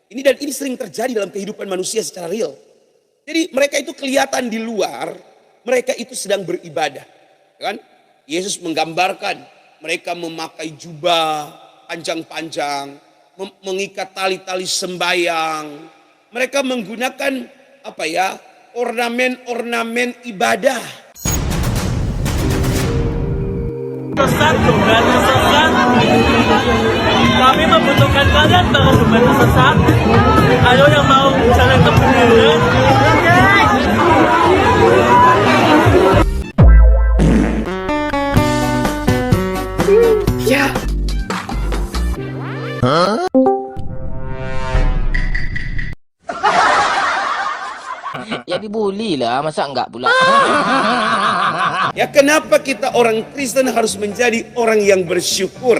Dan ini sering terjadi dalam kehidupan manusia secara real. Jadi mereka itu kelihatan di luar, mereka itu sedang beribadah. Kan? Yesus menggambarkan mereka memakai jubah panjang-panjang, mengikat tali-tali sembayang. Mereka menggunakan ornamen-ornamen ibadah. Sesat. Kami membutuhkan kalian para membantu sesat. Ayo yang mau jalan ke kebenaran. Ya. Ya dibully lah, masa enggak pula? Ya, kenapa kita orang Kristen harus menjadi orang yang bersyukur?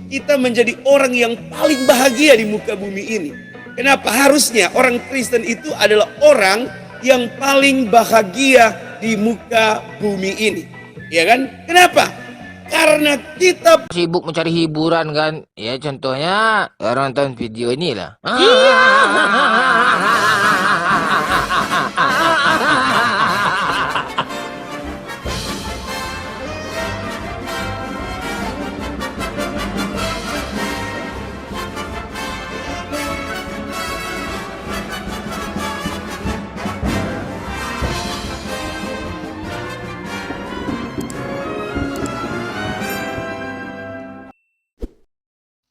Kita menjadi orang yang paling bahagia di muka bumi ini. Kenapa harusnya orang Kristen itu adalah orang yang paling bahagia di muka bumi ini? Ya kan? Kenapa? Karena kita Sibuk mencari hiburan kan? Ya contohnya orang nonton video inilah.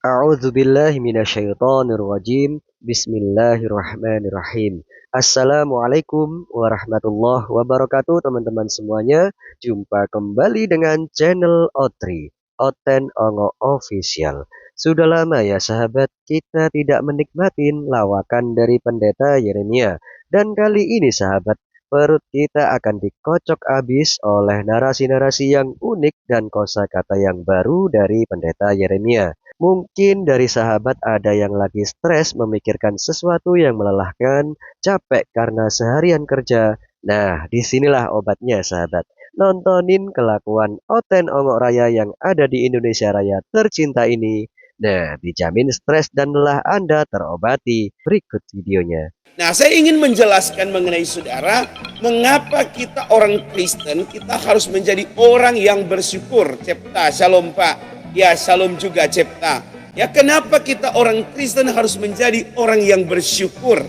A'udzu billahi minasyaitonir rajim. Bismillahirrahmanirrahim. Assalamualaikum warahmatullahi wabarakatuh teman-teman semuanya. Jumpa kembali dengan channel Otri, Oten Ongo Official. Sudah lama ya sahabat kita tidak menikmatin lawakan dari pendeta Yeremia. Dan kali ini sahabat, perut kita akan dikocok habis oleh narasi-narasi yang unik dan kosakata yang baru dari pendeta Yeremia. Mungkin dari sahabat ada yang lagi stres memikirkan sesuatu yang melelahkan, capek karena seharian kerja. Nah, disinilah obatnya sahabat. Nontonin kelakuan Oten Ongok Raya yang ada di Indonesia Raya tercinta ini. Nah, dijamin stres dan lelah Anda terobati. Berikut videonya. Nah, saya ingin menjelaskan mengenai saudara, mengapa kita orang Kristen, kita harus menjadi orang yang bersyukur. Cepta, shalom Pak. Ya, shalom juga Cepta. Ya, kenapa kita orang Kristen harus menjadi orang yang bersyukur?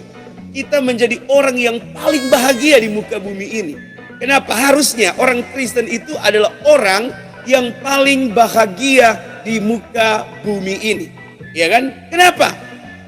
Kita menjadi orang yang paling bahagia di muka bumi ini. Kenapa harusnya orang Kristen itu adalah orang yang paling bahagia di muka bumi ini? Ya kan? Kenapa?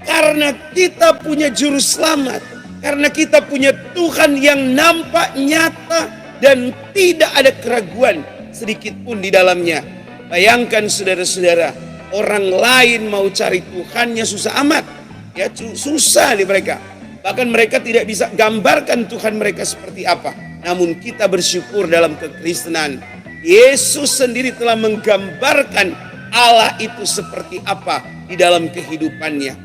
Karena kita punya juru selamat. Karena kita punya Tuhan yang nampak nyata dan tidak ada keraguan sedikit pun di dalamnya. Bayangkan saudara-saudara, orang lain mau cari Tuhannya susah amat. Ya, susah di mereka. Bahkan mereka tidak bisa gambarkan Tuhan mereka seperti apa. Namun kita bersyukur dalam kekristenan. Yesus sendiri telah menggambarkan Allah itu seperti apa di dalam kehidupannya.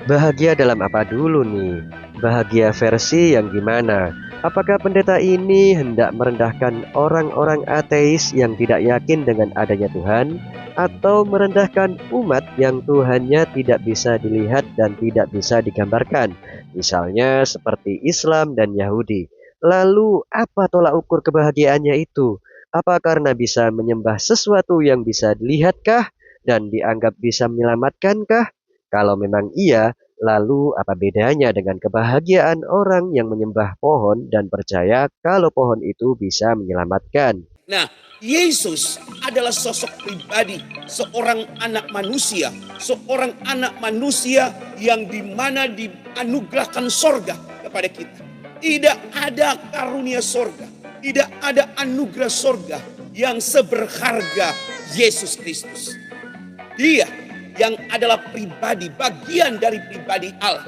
Bahagia dalam apa dulu nih? Bahagia versi yang gimana? Apakah pendeta ini hendak merendahkan orang-orang ateis yang tidak yakin dengan adanya Tuhan? Atau merendahkan umat yang Tuhannya tidak bisa dilihat dan tidak bisa digambarkan? Misalnya seperti Islam dan Yahudi. Lalu apa tolak ukur kebahagiaannya itu? Apa karena bisa menyembah sesuatu yang bisa dilihatkah dan dianggap bisa menyelamatkankah? Kalau memang iya, lalu apa bedanya dengan kebahagiaan orang yang menyembah pohon dan percaya kalau pohon itu bisa menyelamatkan? Nah, Yesus adalah sosok pribadi, seorang anak manusia yang dimana dianugerahkan sorga kepada kita. Tidak ada karunia sorga, tidak ada anugerah sorga yang seberharga Yesus Kristus. Dia yang adalah pribadi, bagian dari pribadi Allah,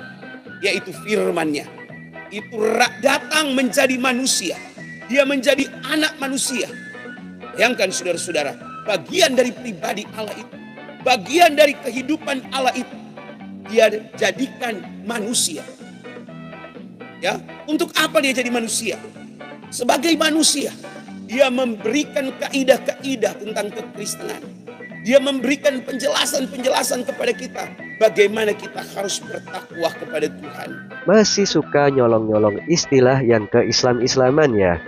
yaitu firman-Nya. Itu datang menjadi manusia. Dia menjadi anak manusia. Bayangkan saudara-saudara, bagian dari pribadi Allah itu, bagian dari kehidupan Allah itu, Dia jadikan manusia. Ya, untuk apa Dia jadi manusia? Sebagai manusia, Dia memberikan kaidah-kaidah tentang kekristenan. Dia memberikan penjelasan-penjelasan kepada kita bagaimana kita harus bertakwa kepada Tuhan. Masih suka nyolong-nyolong istilah yang ke-Islam-Islaman ya?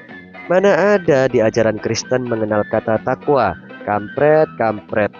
Mana ada di ajaran Kristen mengenal kata takwa? Kampret, kampret.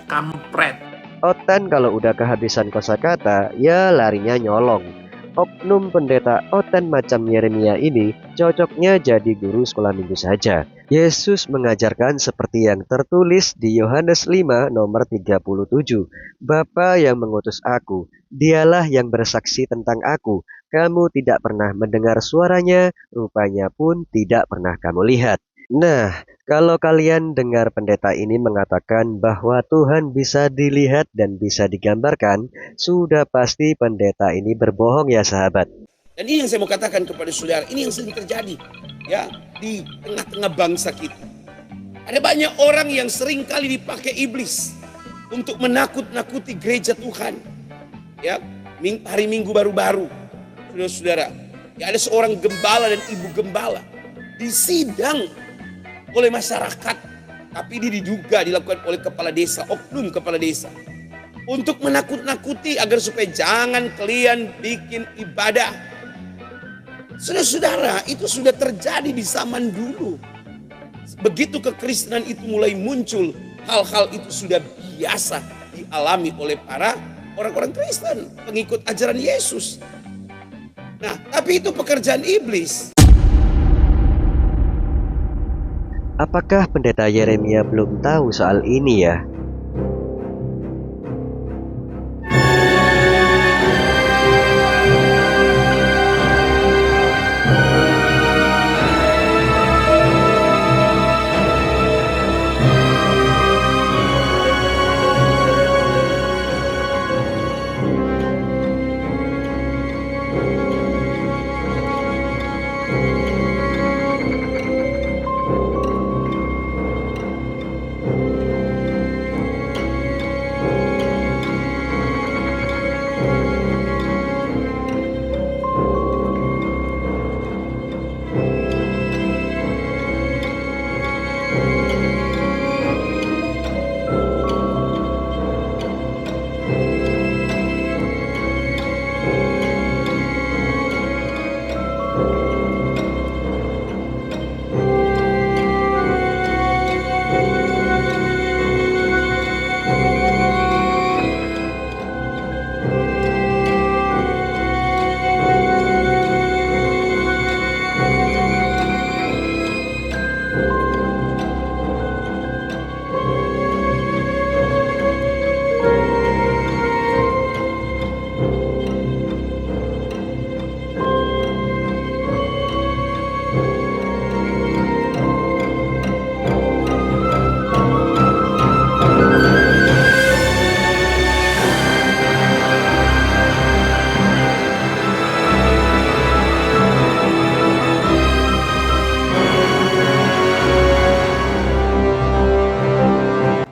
Kampret. Oten kalau udah kehabisan kosakata, ya larinya nyolong. Oknum pendeta Oten macam Yeremia ini cocoknya jadi guru sekolah minggu saja. Yesus mengajarkan seperti yang tertulis di Yohanes 5 nomor 37. Bapa yang mengutus aku, dialah yang bersaksi tentang aku. Kamu tidak pernah mendengar suaranya, rupanya pun tidak pernah kamu lihat. Nah, kalau kalian dengar pendeta ini mengatakan bahwa Tuhan bisa dilihat dan bisa digambarkan, sudah pasti pendeta ini berbohong ya sahabat. Dan ini yang saya mau katakan kepada saudara, ini yang sering terjadi ya di tengah-tengah bangsa kita. Ada banyak orang yang sering kali dipakai iblis untuk menakut-nakuti gereja Tuhan. Ya, hari Minggu baru-baru, saudara-saudara, ya ada seorang gembala dan ibu gembala disidang oleh masyarakat, tapi ini diduga dilakukan oleh kepala desa, oknum kepala desa, untuk menakut-nakuti agar supaya jangan kalian bikin ibadah. Saudara-saudara, itu sudah terjadi di zaman dulu. Begitu kekristenan itu mulai muncul, hal-hal itu sudah biasa dialami oleh para orang-orang Kristen, pengikut ajaran Yesus. Nah, tapi itu pekerjaan iblis. Apakah pendeta Yeremia belum tahu soal ini ya?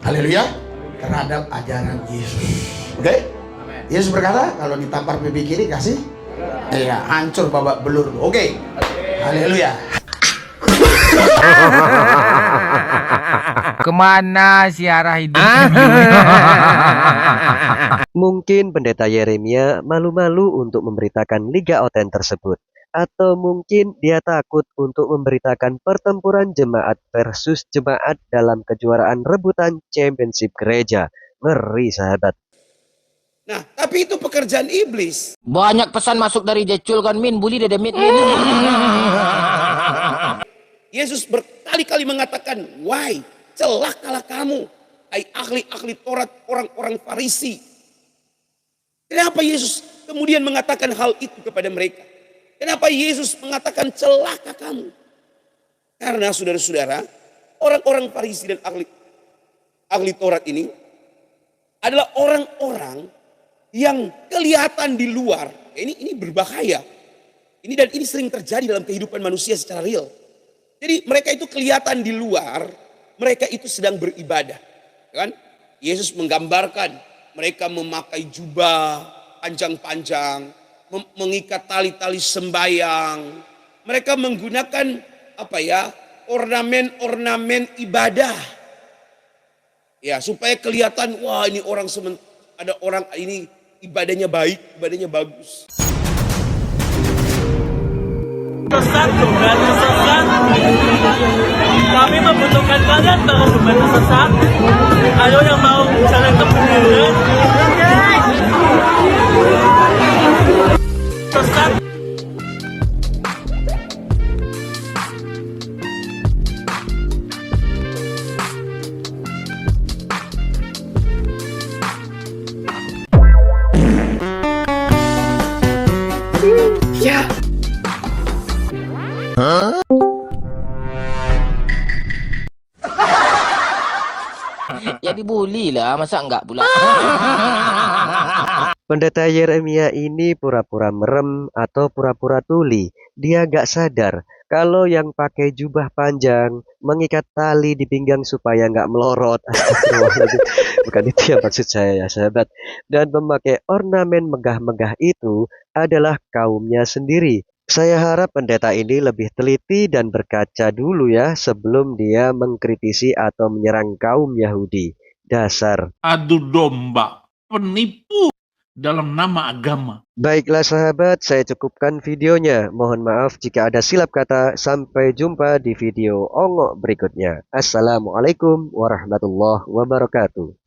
Haleluya, terhadap ajaran Yesus. Oke? Yesus berkata kalau ditampar pipi kiri kasih, iya, hancur babak belur. Oke? Haleluya. Kemana si arah hidup? Mungkin pendeta Yeremia malu-malu untuk memberitakan Liga Oten tersebut. Atau mungkin dia takut untuk memberitakan pertempuran jemaat versus jemaat dalam kejuaraan rebutan championship gereja. Ngeri sahabat. Nah, tapi itu pekerjaan iblis. Banyak pesan masuk dari Jecul kan Min, bully dedemit Min. Yesus berkali-kali mengatakan, why, celakalah kamu, hai ahli-ahli Taurat, orang-orang Farisi. Kenapa Yesus kemudian mengatakan hal itu kepada mereka? Kenapa Yesus mengatakan celaka kamu? Karena saudara-saudara, orang-orang Farisi dan ahli Taurat ini adalah orang-orang yang kelihatan di luar. Ini berbahaya. Ini sering terjadi dalam kehidupan manusia secara real. Jadi mereka itu kelihatan di luar, mereka itu sedang beribadah. Kan? Yesus menggambarkan mereka memakai jubah panjang-panjang, mengikat tali-tali sembayang. Mereka menggunakan ornamen-ornamen ibadah. Ya, supaya kelihatan, wah ini orang ada orang ini ibadahnya baik, ibadahnya bagus. Sesat, membantu sesat. Kami membutuhkan kalian para membantu sesat. Ayo yang mau jalan kebenaran. Sesat. Ya, Ya dibully lah, masa enggak pula? Pendeta Yeremia ini pura-pura merem atau pura-pura tuli. Dia gak sadar kalau yang pakai jubah panjang, mengikat tali di pinggang supaya nggak melorot. Astagfirullahaladzim. Bukan itu yang maksud saya ya sahabat. Dan memakai ornamen megah-megah itu adalah kaumnya sendiri. Saya harap pendeta ini lebih teliti dan berkaca dulu ya sebelum dia mengkritisi atau menyerang kaum Yahudi. Dasar. Adu domba, penipu dalam nama agama. Baiklah sahabat, saya cukupkan videonya. Mohon maaf jika ada silap kata. Sampai jumpa di video ongok berikutnya. Assalamualaikum warahmatullahi wabarakatuh.